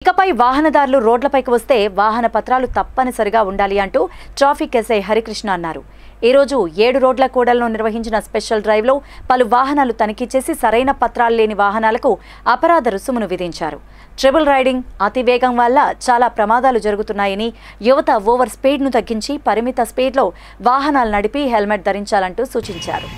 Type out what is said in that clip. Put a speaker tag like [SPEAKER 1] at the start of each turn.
[SPEAKER 1] ఇకపై వాహనదారులు రోడ్లపైకి వస్తే వాహన పత్రాలు తప్పనిసరిగా ఉండాలి అంటూ ట్రాఫిక్ ఎస్ఐ హరికృష్ణ అన్నారు. ఈ రోజు 7 రోడ్ల కూడల్లో నిర్వహించిన స్పెషల్ డ్రైవ్లో పలు వాహనాలు తనిఖీ చేసి సరైన పత్రాలు లేని వాహనాలకు అపరాధ రుసుమును విధించారు. ట్రిపుల్ రైడింగ్, అతివేగం వల్ల చాలా ప్రమాదాలు జరుగుతున్నాయని, యువత ఓవర్ స్పీడ్ను తగ్గించి పరిమిత స్పీడ్లో వాహనాలు నడిపి హెల్మెట్ ధరించాలంటూ సూచించారు.